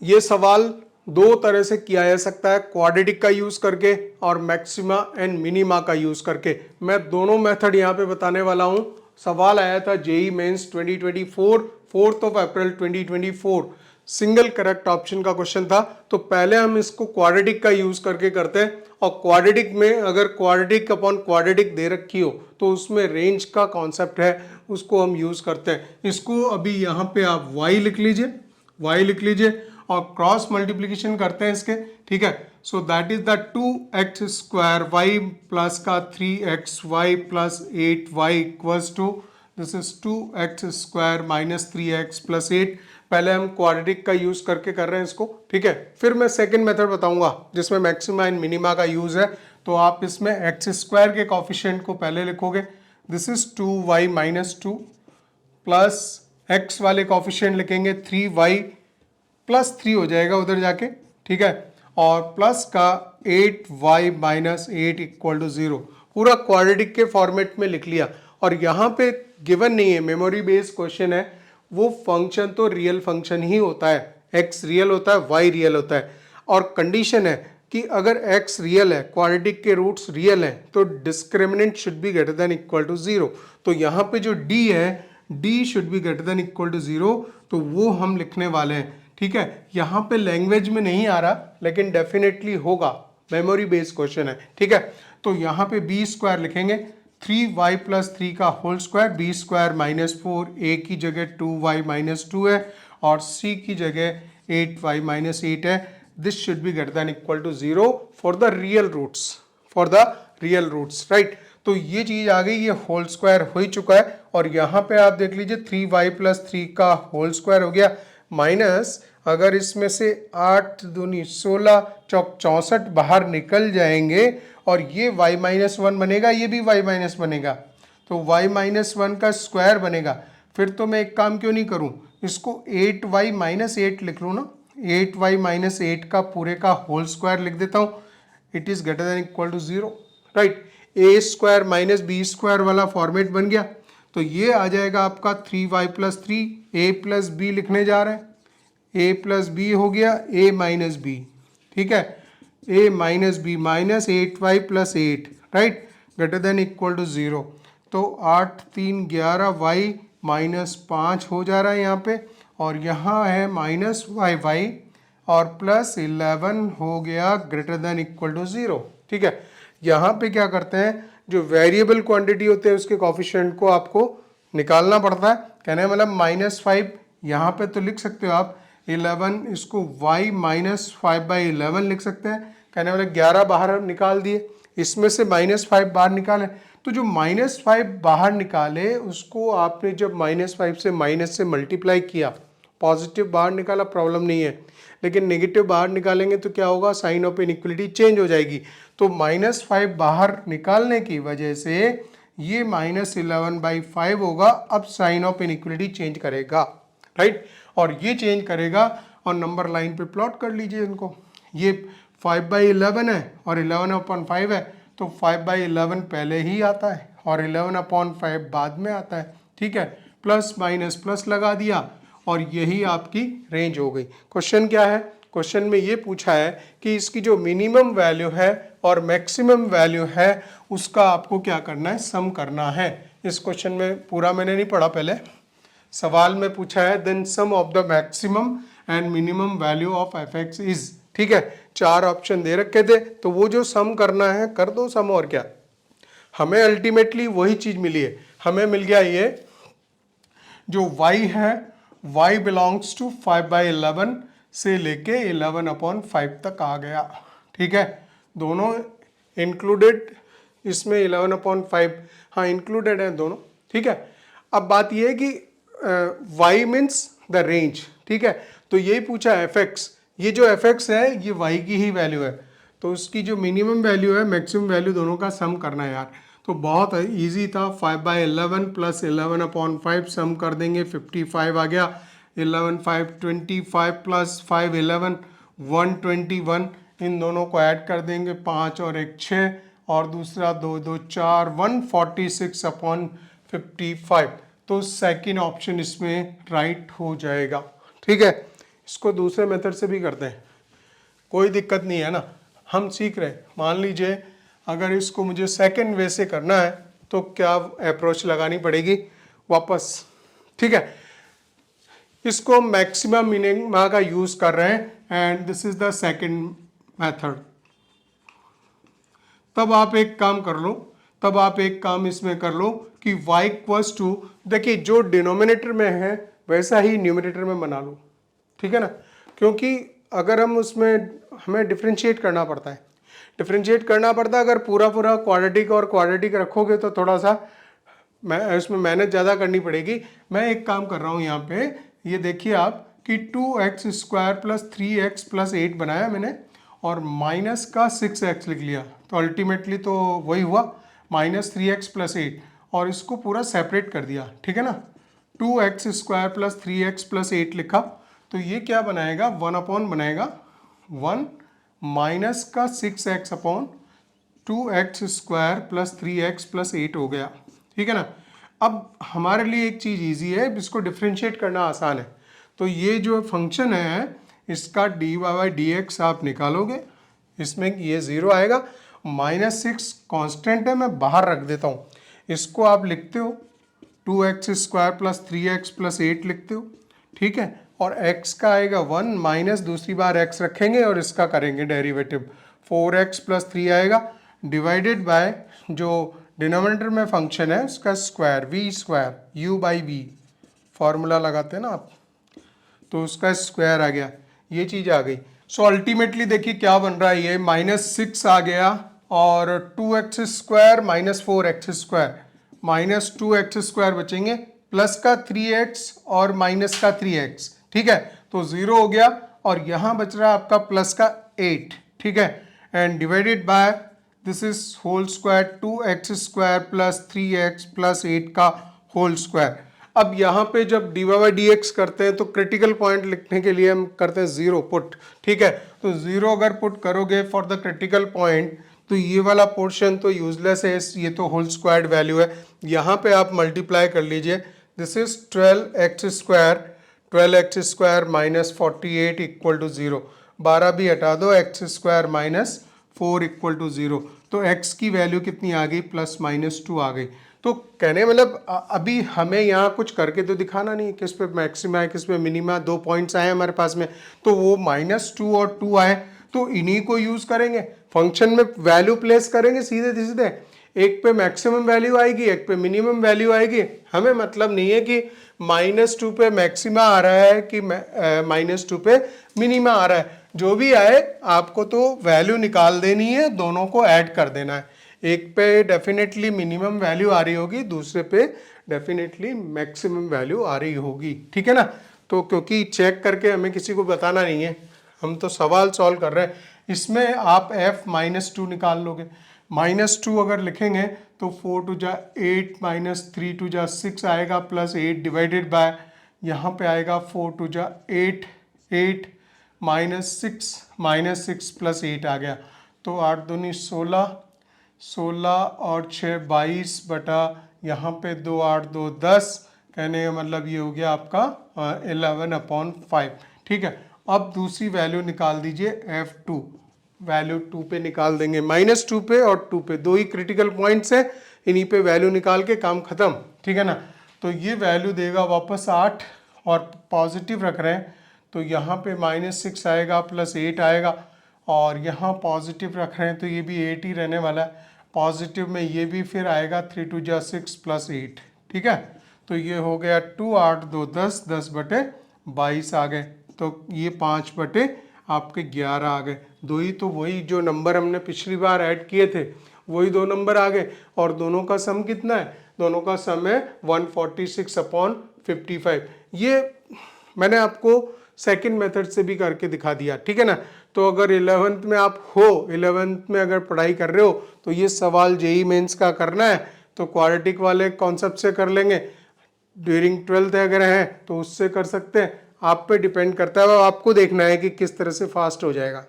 ये सवाल दो तरह से किया जा सकता है, क्वाड्रेटिक का यूज करके और मैक्सिमा एंड मिनिमा का यूज करके। मैं दोनों मेथड यहाँ पे बताने वाला हूँ। सवाल आया था जेई मेंस 2024 4 अप्रैल 2024, सिंगल करेक्ट ऑप्शन का क्वेश्चन था। तो पहले हम इसको क्वाड्रेटिक का यूज करके करते हैं, और क्वाड्रेटिक में अगर क्वाड्रेटिक अपॉन क्वाड्रेटिक दे रखी हो तो उसमें रेंज का कॉन्सेप्ट है, उसको हम यूज करते हैं। इसको अभी यहाँ पे आप y लिख लीजिए, y लिख लीजिए और क्रॉस मल्टीप्लीकेशन करते हैं इसके, ठीक है। So that is the 2x square y plus का 3xy plus 8y equals to this is 2x square minus 3x plus 8। पहले हम क्वाड्रेटिक का यूज करके कर रहे हैं इसको, ठीक है। फिर मैं सेकंड मेथड बताऊंगा जिसमें मैक्सिमा एंड मिनिमा का यूज है। तो आप इसमें एक्स स्क्वायर के कॉफिशिएंट को पहले लिखोगे, this is 2y minus 2 plus x वाले कॉफिशिएंट लिखेंगे 3y प्लस 3 हो जाएगा उधर जाके, ठीक है, और प्लस का 8y माइनस 8 इक्वल टू 0। पूरा क्वाड्रेटिक के फॉर्मेट में लिख लिया। और यहाँ पे गिवन नहीं है, मेमोरी बेस्ड क्वेश्चन है, वो फंक्शन तो रियल फंक्शन ही होता है, x रियल होता है, y रियल होता है, और कंडीशन है कि अगर x रियल है, क्वाड्रेटिक के रूट्स रियल हैं, तो discriminant should be greater than equal to 0। तो यहाँ पे जो d है, d should be greater than equal to 0, तो वो हम लिखने वाले हैं, ठीक है। यहाँ पे लैंग्वेज में नहीं आ रहा लेकिन डेफिनेटली होगा, मेमोरी बेस्ड क्वेश्चन है, ठीक है। तो यहाँ पे बी स्क्वायर लिखेंगे 3y प्लस 3 का whole square, B square minus 4, A की जगह 2y माइनस 2 है और सी की जगह 8y माइनस 8 है। This should be greater than equal to 0 for the real roots, for the real roots, right. तो ये चीज आ गई, ये होल स्क्वायर हो ही चुका है। और यहाँ पे आप देख लीजिए 3y प्लस 3 का होल स्क्वायर हो गया, माइनस अगर इसमें से 8 दूनी 16 चौक 64 बाहर निकल जाएंगे और ये y माइनस 1 बनेगा, ये भी y माइनस बनेगा, तो y माइनस 1 का स्क्वायर बनेगा। फिर तो मैं एक काम क्यों नहीं करूं, इसको 8y माइनस 8 लिख लूँ ना, 8y माइनस 8 का पूरे का होल स्क्वायर लिख देता हूँ, it is greater than equal to 0, right. A square minus B square वाला फॉर्मेट बन गया। तो ये आ जाएगा आपका 3y प्लस 3, ए प्लस बी लिखने जा रहे हैं, ए प्लस बी हो गया ए माइनस बी, ठीक है, A minus B minus 8y plus 8, right, greater than equal to 0। तो 8 3 11y माइनस 5 हो जा रहा है यहाँ पे, और यहाँ है माइनस y और प्लस 11 हो गया ग्रेटर देन इक्वल टू 0, ठीक है। यहाँ पे क्या करते हैं, जो वेरिएबल क्वांटिटी होते हैं उसके कॉफिशिएंट को आपको निकालना पड़ता है। कहने का मतलब -5 यहाँ पे तो लिख सकते हो आप 11, इसको y माइनस 5/11 लिख सकते हैं। कहने वाले 11 बाहर निकाल दिए, इसमें से -5 बाहर निकाले, तो जो -5 बाहर निकाले उसको आपने जब -5 से माइनस से मल्टीप्लाई किया, पॉजिटिव बाहर निकाला, प्रॉब्लम नहीं है, लेकिन नेगेटिव बाहर निकालेंगे तो क्या होगा, साइन ऑफ इनइक्वलिटी चेंज हो जाएगी। तो -5 बाहर निकालने की वजह से ये -11/5 होगा। अब साइन ऑफ इनइक्वलिटी चेंज करेगा, राइट, और ये चेंज करेगा। और नंबर लाइन पे प्लॉट कर लीजिए इनको, ये 5/11 है और 11/5 है, तो 5/11 पहले ही आता है और 11/5 बाद में आता है, ठीक है। प्लस माइनस प्लस लगा दिया और यही आपकी रेंज हो गई। क्वेश्चन क्या है, क्वेश्चन में ये पूछा है कि इसकी जो मिनिमम वैल्यू है और मैक्सिमम वैल्यू है उसका आपको क्या करना है, सम करना है। इस क्वेश्चन में पूरा मैंने नहीं पढ़ा, पहले सवाल में पूछा है then sum of the maximum and minimum value of f(x) is, ठीक है। 4 ऑप्शन दे रखे थे, तो वो जो सम करना है कर दो सम, और क्या। हमें अल्टीमेटली वही चीज मिली है, हमें मिल गया ये जो y है, y बिलोंग्स टू 5/11 से लेके 11/5 तक आ गया, ठीक है। दोनों इंक्लूडेड, इसमें 11/5 हाँ इंक्लूडेड है दोनों, ठीक है। अब बात यह है कि y मीन्स द रेंज, ठीक है। तो यही पूछा f(x), ये जो f(x) है ये y की ही वैल्यू है, तो उसकी जो मिनिमम वैल्यू है मैक्सिमम वैल्यू दोनों का सम करना है यार। तो बहुत इजी था, 5/11 प्लस 11/5 सम कर देंगे, 55 आ गया। 11 5 25 प्लस 5 11 121, इन दोनों को ऐड कर देंगे, 5 और 1 6 और दूसरा 2 2 4, 146/55। तो सेकंड ऑप्शन इसमें राइट हो जाएगा, ठीक है। इसको दूसरे मेथड से भी करते हैं, कोई दिक्कत नहीं है ना, हम सीख रहे हैं। मान लीजिए अगर इसको मुझे सेकंड वे से करना है तो क्या अप्रोच लगानी पड़ेगी वापस, ठीक है। इसको मैक्सिमम मिनिमा का यूज कर रहे हैं and this is the second method. तब आप एक काम कर लो, तब आप एक काम इसमें कर लो कि y इक्वल्स टू, देखिए जो डिनोमिनेटर में है वैसा ही न्यूमरेटर में बना लो, ठीक है ना, क्योंकि अगर हम उसमें हमें डिफ्रेंशिएट करना पड़ता है, डिफ्रेंशिएट करना पड़ता है। अगर पूरा पूरा क्वाड्रेटिक और क्वाड्रेटिक रखोगे तो थोड़ा सा इसमें मेहनत ज़्यादा करनी पड़ेगी। मैं एक काम कर रहा हूँ यहाँ पे, ये देखिए आप कि 2x square plus 3x plus 8 बनाया मैंने और माइनस का 6x लिख लिया, तो अल्टीमेटली तो वही हुआ -3x प्लस 8, और इसको पूरा सेपरेट कर दिया, ठीक है ना। 2x square plus 3x plus 8 लिखा, तो ये क्या बनाएगा, 1 अपॉन बनाएगा 1 माइनस का 6x upon 2x square plus 3x plus 8 हो गया, ठीक है ना। अब हमारे लिए एक चीज़ इजी है, इसको डिफ्रेंशिएट करना आसान है। तो ये जो फंक्शन है इसका dy बाई dx आप निकालोगे, इसमें ये 0 आएगा, -6 कांस्टेंट है, मैं बाहर रख देता हूँ। इसको आप लिखते हो 2x square plus 3x plus 8 लिखते हो, ठीक है। और x का आएगा 1 माइनस दूसरी बार x रखेंगे और इसका करेंगे डेरिवेटिव, 4x प्लस 3 आएगा डिवाइडेड बाय जो डिनोमिनेटर में फंक्शन है उसका square v square u by v, formula लगाते हैं ना आप, तो उसका स्क्वायर आ गया, ये चीज़ आ गई। सो अल्टीमेटली देखिए क्या बन रहा है, ये -6 आ गया और 2x square minus 4x square, -2x square बचेंगे प्लस का 3x और माइनस का 3x, ठीक है, तो 0 हो गया और यहाँ बच रहा है आपका प्लस का 8, ठीक है, and divided by this is whole square 2x square plus 3x plus 8 का होल स्क्वायर। अब यहाँ पे जब dy बाई dx करते हैं तो क्रिटिकल पॉइंट लिखने के लिए हम करते हैं 0 पुट, ठीक है, तो 0 अगर पुट करोगे फॉर द क्रिटिकल पॉइंट तो ये वाला पोर्शन तो यूजलेस है, ये तो होल स्क्वायर्ड वैल्यू है। यहाँ पे आप मल्टीप्लाई कर लीजिए, this is 12x square minus 48 equal to 0, 12 भी हटा दो, x square minus 4 equal to 0, तो x की वैल्यू कितनी आ गई, +-2 आ गई। तो कहने मतलब अभी हमें यहाँ कुछ करके तो दिखाना नहीं, किस पे मैक्सिमा है किस पे मिनिमा, 2 पॉइंट्स आए हमारे पास में, तो वो -2 और 2 आए तो इन्हीं को यूज़ करेंगे, फंक्शन में वैल्यू प्लेस करेंगे सीधे सीधे, एक पे मैक्सिमम वैल्यू आएगी एक पे मिनिमम वैल्यू आएगी। हमें मतलब नहीं है कि -2 पे मैक्सिमा आ रहा है कि -2 पे मिनिमा आ रहा है, जो भी आए आपको तो वैल्यू निकाल देनी है, दोनों को ऐड कर देना है, एक पे डेफिनेटली मिनिमम वैल्यू आ रही होगी, दूसरे पे डेफिनेटली मैक्सिमम वैल्यू आ रही होगी, ठीक है ना। तो क्योंकि चेक करके हमें किसी को बताना नहीं है, हम तो सवाल सॉल्व कर रहे हैं, इसमें आप f-2 निकाल लोगे, -2 अगर लिखेंगे तो 4 टू जा 8 -3 टू जा 6 आएगा प्लस 8 डिवाइडेड बाय, यहाँ पे आएगा 4 टू जा 8 8 -6 प्लस 8 आ गया, तो 8 दूनी 16 और 6 22 बटा यहाँ पे 2 8 2 10, कहने का मतलब ये हो गया आपका 11/5, ठीक है। अब दूसरी वैल्यू निकाल दीजिए f2, वैल्यू 2 पे निकाल देंगे, -2 पे और 2 पे, दो ही क्रिटिकल पॉइंट्स है, इन्हीं पे वैल्यू निकाल के काम खत्म, ठीक है ना। तो ये वैल्यू देगा वापस 8 और पॉजिटिव रख रहे हैं तो यहाँ पे -6 आएगा प्लस 8 आएगा, और यहाँ पॉजिटिव रख रहे हैं तो ये भी 8 ही रहने वाला है, पॉजिटिव में ये भी फिर आएगा 3 टू जा 6 प्लस 8, ठीक है, तो ये हो गया 2 8 2 10 10/22 आ गए, तो ये 5 बटे आपके 11 आ गए, दो ही तो वही जो नंबर हमने पिछली बार ऐड किए थे वही दो नंबर आ गए, और दोनों का सम कितना है, दोनों का सम है 146/55। ये मैंने आपको सेकंड मेथड से भी करके दिखा दिया, ठीक है ना। तो अगर 11th में आप हो, 11th में अगर पढ़ाई कर रहे हो तो ये सवाल जेई मेंस का करना है तो क्वाड्रेटिक वाले कॉन्सेप्ट से कर लेंगे, ड्यूरिंग 12th अगर हैं तो उससे कर सकते हैं, आप पे डिपेंड करता है, आपको देखना है कि किस तरह से फास्ट हो जाएगा।